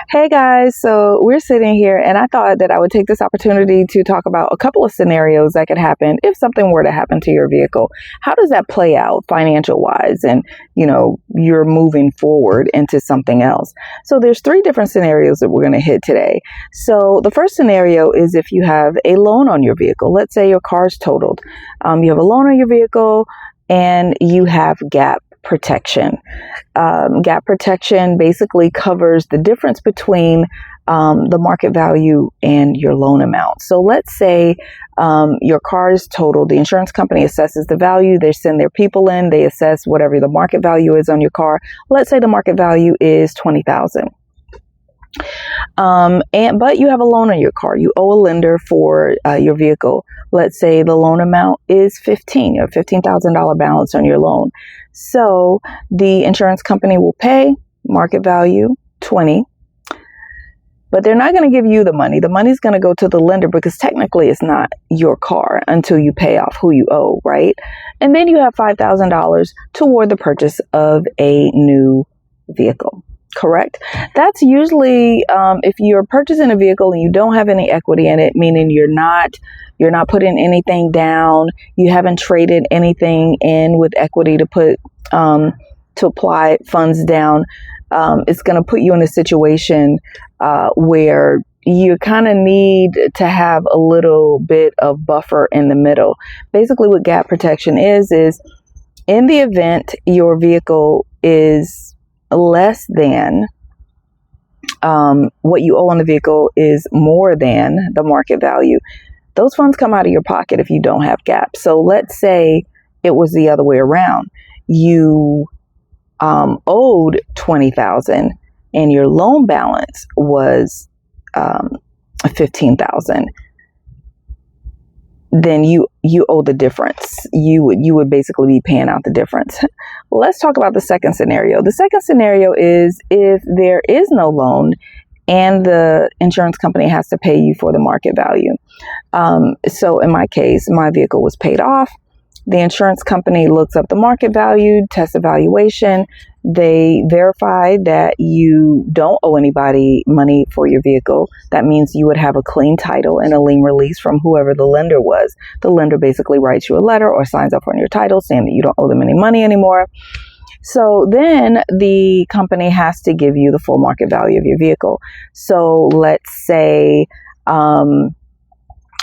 Hey guys, so we're sitting here and I thought that I would take this opportunity to talk about a couple of scenarios that could happen if something were to happen to your vehicle. How does that play out financial wise and, you're moving forward into something else? So there's three different scenarios that we're going to hit today. So the first scenario is if you have a loan on your vehicle. Let's say your car's totaled. You have a loan on your vehicle and you have gap protection. Gap protection basically covers the difference between the market value and your loan amount. So let's say your car is totaled. The insurance company assesses the value. They send their people in. They assess whatever the market value is on your car. Let's say the market value is $20,000. But you have a loan on your car. You owe a lender for your vehicle. Let's say the loan amount is $15,000 balance on your loan. So the insurance company will pay market value 20, but they're not going to give you the money. The money's going to go to the lender because technically it's not your car until you pay off who you owe, right? And then you have $5,000 toward the purchase of a new vehicle. Correct. That's usually if you're purchasing a vehicle and you don't have any equity in it, meaning you're not putting anything down, you haven't traded anything in with equity to put to apply funds down. It's going to put you in a situation where you kind of need to have a little bit of buffer in the middle. Basically, what gap protection is in the event your vehicle is less than what you owe on the vehicle is more than the market value, those funds come out of your pocket if you don't have gap. So let's say it was the other way around. You owed $20,000 and your loan balance was $15,000. Then you owe the difference. You would basically be paying out the difference. Let's talk about the second scenario. The second scenario is if there is no loan and the insurance company has to pay you for the market value. So in my case, my vehicle was paid off. The insurance company looks up the market value, tests evaluation. They verify that you don't owe anybody money for your vehicle. That means you would have a clean title and a lien release from whoever the lender was. The lender basically writes you a letter or signs up on your title saying that you don't owe them any money anymore. So then the company has to give you the full market value of your vehicle. So let's say the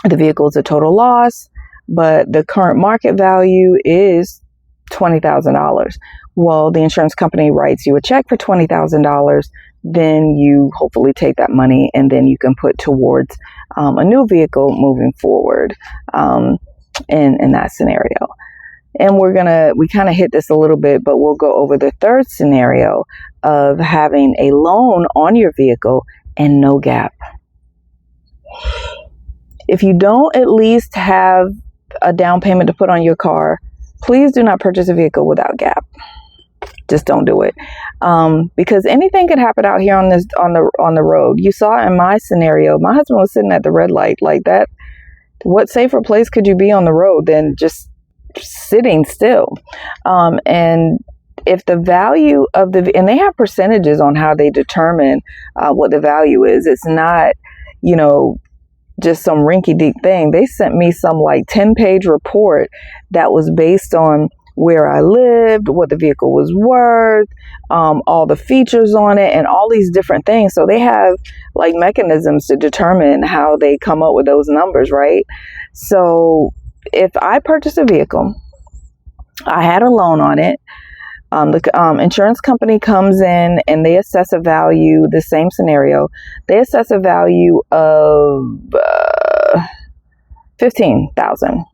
vehicle is a total loss, but the current market value is $20,000. Well, the insurance company writes you a check for $20,000. Then you hopefully take that money and then you can put towards a new vehicle moving forward in that scenario. And we kind of hit this a little bit, but we'll go over the third scenario of having a loan on your vehicle and no gap. If you don't at least have a down payment to put on your car, please do not purchase a vehicle without gap. Just don't do it, because anything could happen out here on the road. You saw in my scenario, my husband was sitting at the red light like that. What safer place could you be on the road than just sitting still? And if the value of and they have percentages on how they determine what the value is. It's not, just some rinky-dink thing. They sent me some 10-page report that was based on where I lived, what the vehicle was worth, all the features on it, and all these different things. So they have mechanisms to determine how they come up with those numbers, right? So if I purchased a vehicle, I had a loan on it, the insurance company comes in and they assess a value, the same scenario, they assess a value of $15,000.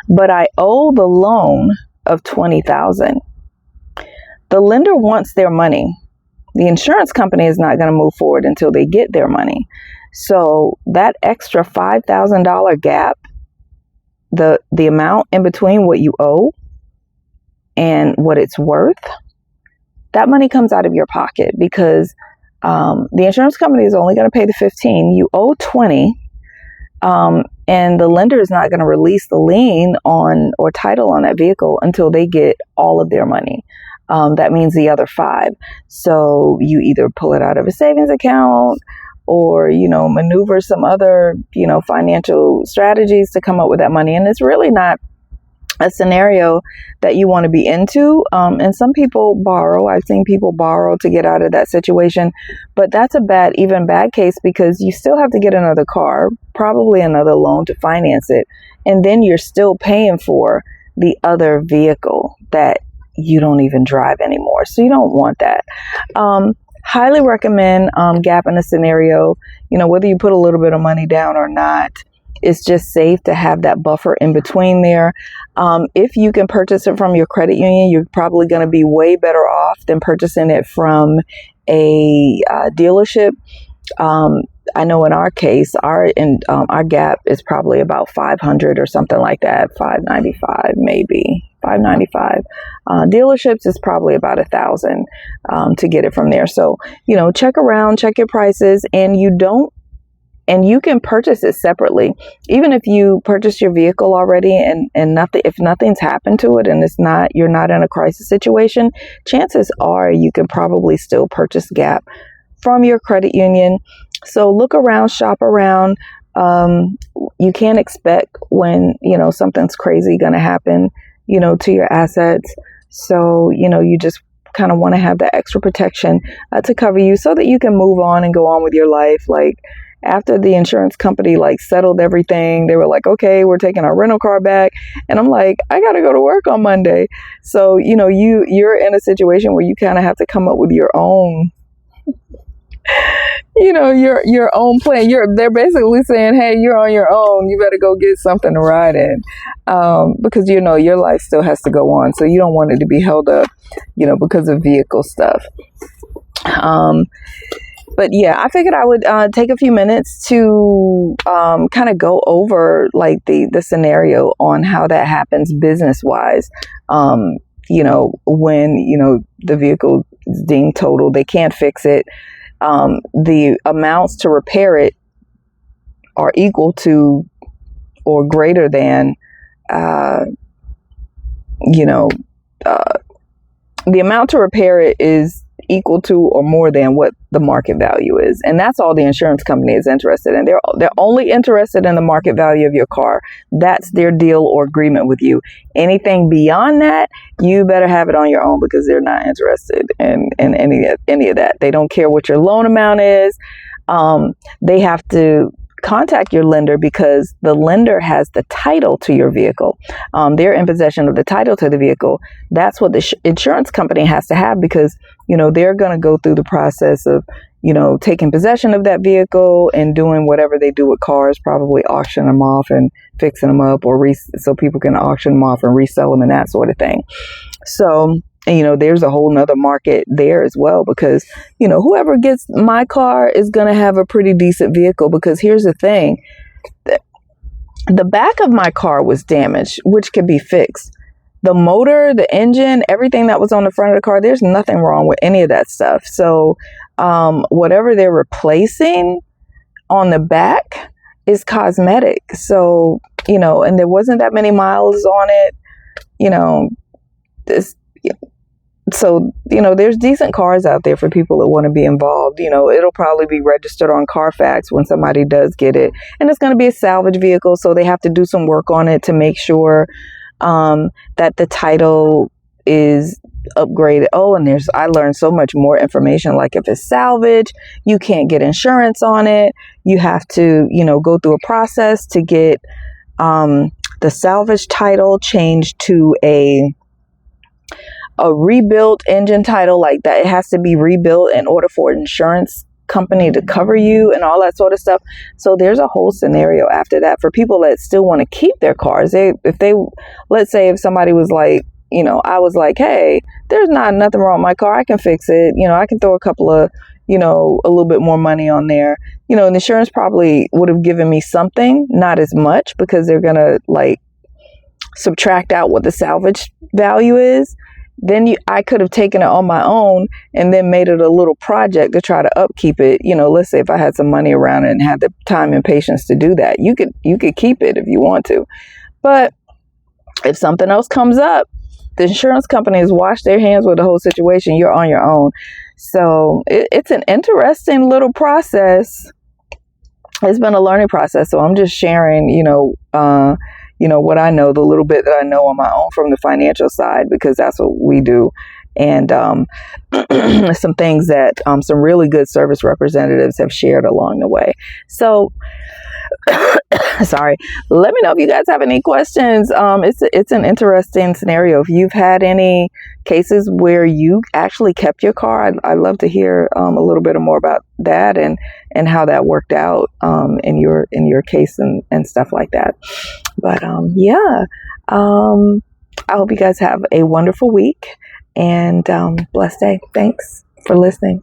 But I owe the loan of $20,000. The lender wants their money. The insurance company is not going to move forward until they get their money. So that extra $5,000 gap, the amount in between what you owe and what it's worth, that money comes out of your pocket because the insurance company is only going to pay the 15. You owe 20. And the lender is not going to release the lien on or title on that vehicle until they get all of their money. that means the other 5. So you either pull it out of a savings account or, maneuver some other, financial strategies to come up with that money. And it's really not a scenario that you want to be into. And some people borrow. I've seen people borrow to get out of that situation, but that's a bad case, because you still have to get another car, probably another loan to finance it. And then you're still paying for the other vehicle that you don't even drive anymore. So you don't want that. Highly recommend Gap in a scenario, whether you put a little bit of money down or not. It's just safe to have that buffer in between there. If you can purchase it from your credit union, you're probably going to be way better off than purchasing it from a dealership. I know in our case, our Gap is probably about $500 or something like that, $595 maybe. $595. Dealerships is probably about $1,000 to get it from there. So, check around, check your prices, and you can purchase it separately. Even if you purchase your vehicle already and if nothing's happened to it and you're not in a crisis situation, chances are you can probably still purchase Gap from your credit union. So look around, shop around. You can't expect when, something's crazy going to happen, to your assets. So, you just kind of want to have that extra protection to cover you so that you can move on and go on with your life. Like, after the insurance company settled everything, they were like, okay, we're taking our rental car back. And I'm like, I got to go to work on Monday. So, you're in a situation where you kind of have to come up with your own, your own plan. They're basically saying, hey, you're on your own. You better go get something to ride in. Because, your life still has to go on. So you don't want it to be held up, because of vehicle stuff. But yeah, I figured I would take a few minutes to kind of go over the scenario on how that happens business wise. When, the vehicle is deemed total, they can't fix it. The amounts to repair it are equal to or greater than, the amount to repair it is equal to or more than what the market value is. And that's all the insurance company is interested in. They're only interested in the market value of your car. That's their deal or agreement with you. Anything beyond that, you better have it on your own, because they're not interested in any of that. They don't care what your loan amount is. They have to contact your lender because the lender has the title to your vehicle. They're in possession of the title to the vehicle. That's what the insurance company has to have, because, they're going to go through the process of, taking possession of that vehicle and doing whatever they do with cars, probably auctioning them off and fixing them up, or so people can auction them off and resell them and that sort of thing. So, there's a whole nother market there as well, because, whoever gets my car is going to have a pretty decent vehicle, because here's the thing. The back of my car was damaged, which could be fixed. The motor, the engine, everything that was on the front of the car, there's nothing wrong with any of that stuff. So, whatever they're replacing on the back is cosmetic. So, and there wasn't that many miles on it, So, there's decent cars out there for people that want to be involved. It'll probably be registered on Carfax when somebody does get it. And it's going to be a salvage vehicle, so they have to do some work on it to make sure that the title is upgraded. Oh, and I learned so much more information. Like, if it's salvage, you can't get insurance on it. You have to, go through a process to get the salvage title changed to a rebuilt engine title, like that. It has to be rebuilt in order for an insurance company to cover you and all that sort of stuff. So there's a whole scenario after that for people that still want to keep their cars. Let's say if somebody was like, I was like, hey, there's nothing wrong with my car. I can fix it. I can throw a couple of, a little bit more money on there. The insurance probably would have given me something, not as much, because they're going to subtract out what the salvage value is. Then I could have taken it on my own and then made it a little project to try to upkeep it. Let's say if I had some money around it and had the time and patience to do that, you could keep it if you want to. But if something else comes up, the insurance companies wash their hands with the whole situation, you're on your own. So it's an interesting little process. It's been a learning process. So I'm just sharing, what I know, the little bit that I know on my own from the financial side, because that's what we do. And some things that some really good service representatives have shared along the way. So sorry, let me know if you guys have any questions. It's an interesting scenario. If you've had any cases where you actually kept your car, I'd love to hear a little bit more about that and how that worked out in your case and stuff like that. But I hope you guys have a wonderful week and blessed day. Thanks for listening.